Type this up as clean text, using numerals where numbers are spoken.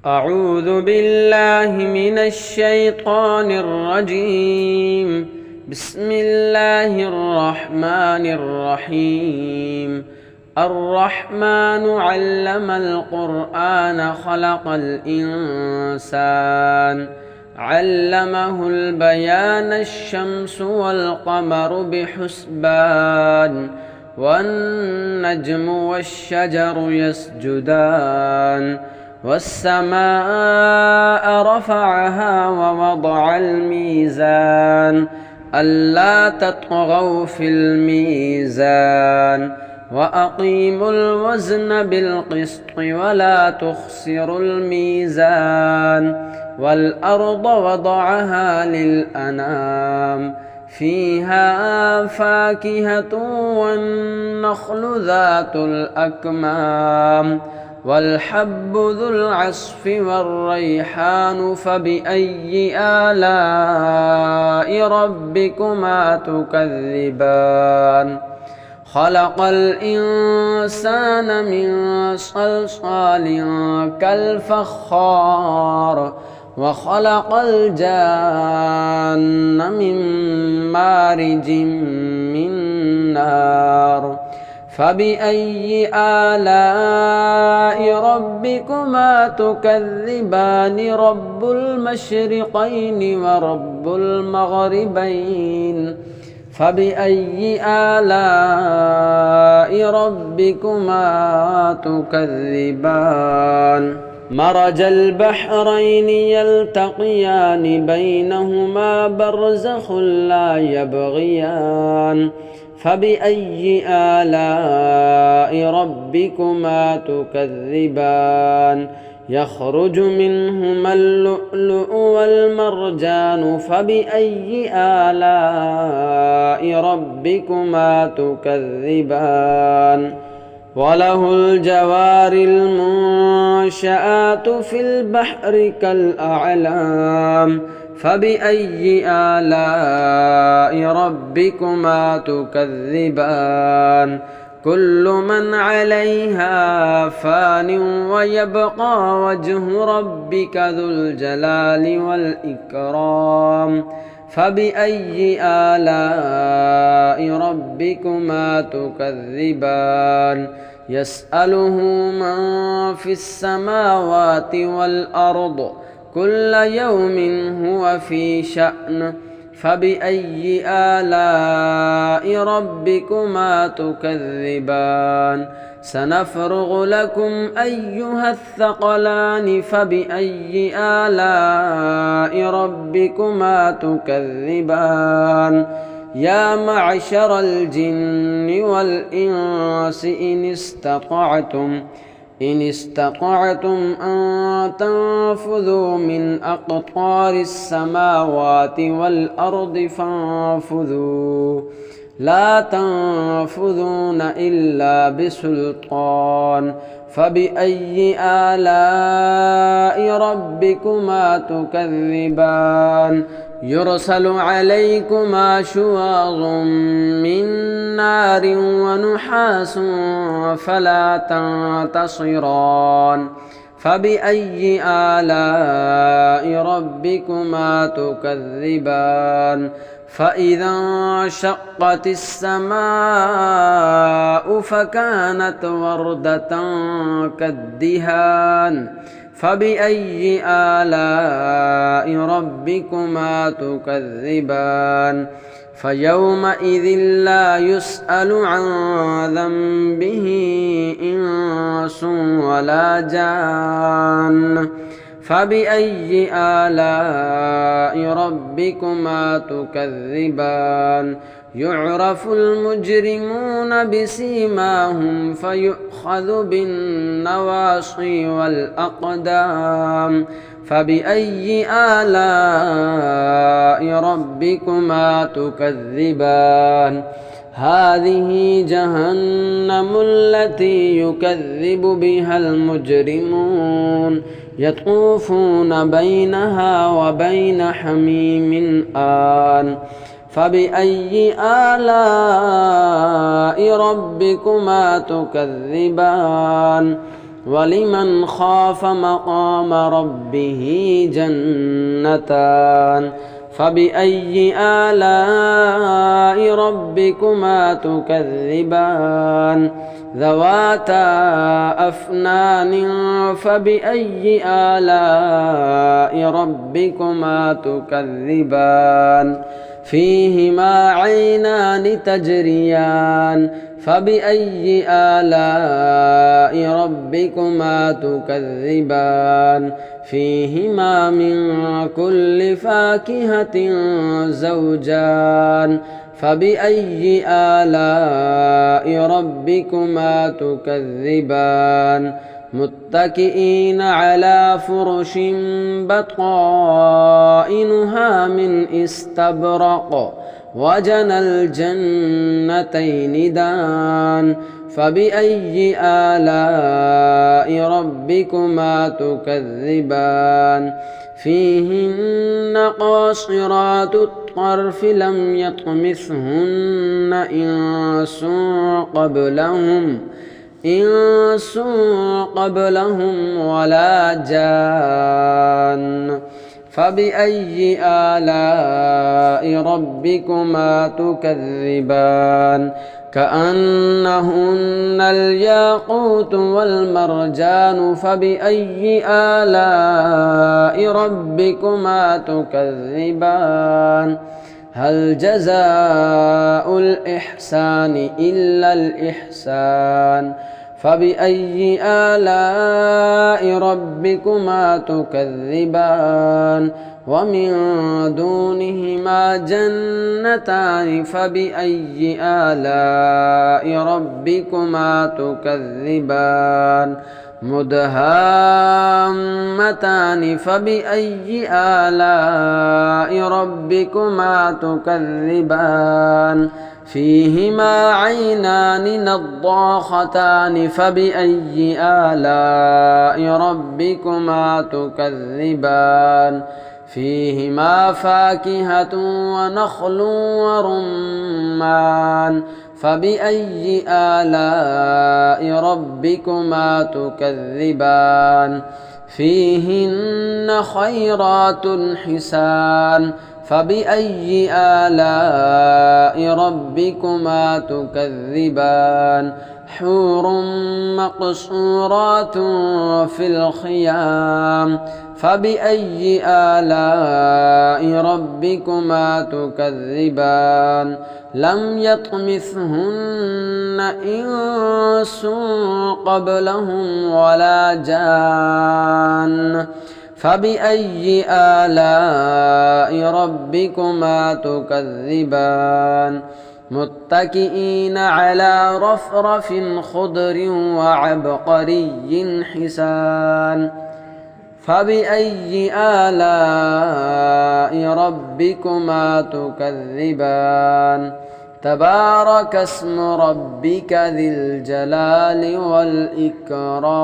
أعوذ بالله من الشيطان الرجيم. بسم الله الرحمن الرحيم. الرحمن علم القرآن خلق الإنسان علمه البيان الشمس والقمر بحسبان والنجم والشجر يسجدان والسماء رفعها ووضع الميزان ألا تطغوا في الميزان وأقيموا الوزن بالقسط ولا تخسروا الميزان والأرض وضعها للأنام فيها فاكهة والنخل ذات الأكمام والحب ذو العصف والريحان فبأي آلاء ربكما تكذبان خلق الإنسان من صلصال كالفخار وخلق الجان من مارج من نار فبأي آلاء ربكما تكذبان رب المشرقين ورب المغربين فبأي آلاء ربكما تكذبان مرج البحرين يلتقيان بينهما برزخ لا يبغيان فبأي آلاء ربكما تكذبان يخرج منهما اللؤلؤ والمرجان فبأي آلاء ربكما تكذبان وله الجوار المنشآت في البحر كالأعلام فبأي آلاء ربكما تكذبان كل من عليها فان ويبقى وجه ربك ذو الجلال والإكرام فبأي آلاء ربكما تكذبان يسأله من في السماوات والأرض كل يوم هو في شأن فبأي آلاء ربكما تكذبان سنفرغ لكم أيها الثقلان فبأي آلاء ربكما تكذبان يا معشر الجن والإنس إن استطعتم أن تنفذوا من أقطار السماوات والأرض فانفذوا لا تنفذون إلا بسلطان فبأي آلاء ربكما تكذبان يرسل عليكما شواظ من نار ونحاس فلا تنتصران فبأي آلاء ربكما تكذبان فإذا انشقت السماء فكانت وردة كالدهان فبأي آلاء ربكما تكذبان فيومئذ لا يسأل عن ذنبه إنس ولا جان فبأي آلاء ربكما تكذبان يعرف المجرمون بسيماهم فيؤخذ بالنواصي والأقدام فبأي آلاء ربكما تكذبان هذه جهنم التي يكذب بها المجرمون يطوفون بينها وبين حميم آن فبأي آلاء ربكما تكذبان ولمن خاف مقام ربه جنتان فبأي آلاء ربكما تكذبان ذواتا أفنان فبأي آلاء ربكما تكذبان فيهما عينان تجريان فبأي آلاء ربكما تكذبان فيهما من كل فاكهة زوجان فبأي آلاء ربكما تكذبان متكئين على فرش بطائنها من استبرق وجنى الجنتين دان فبأي آلاء ربكما تكذبان فيهن قاصرات الطرف لم يطمثهن إنس قبلهم ولا جان فبأي آلاء ربكما تكذبان كأنهن الياقوت والمرجان فبأي آلاء ربكما تكذبان هل جزاء الإحسان إلا الإحسان فبأي آلاء ربكما تكذبان ومن دونهما جنتان فبأي آلاء ربكما تكذبان مدهامتان فبأي آلاء ربكما تكذبان فيهما عينان نضاختان فبأي آلاء ربكما تكذبان فيهما فاكهة ونخل ورمان فبأي آلاء ربكما تكذبان فيهن خيرات حسان فبأي آلاء ربكما تكذبان حور مقصورات في الخيام فبأي آلاء ربكما تكذبان لم يطمثهن إنس قبلهم ولا جان فبأي آلاء ربكما تكذبان متكئين على رفرف خضر وعبقري حسان فبأي آلاء ربكما تكذبان تبارك اسم ربك ذي الجلال والإكرام.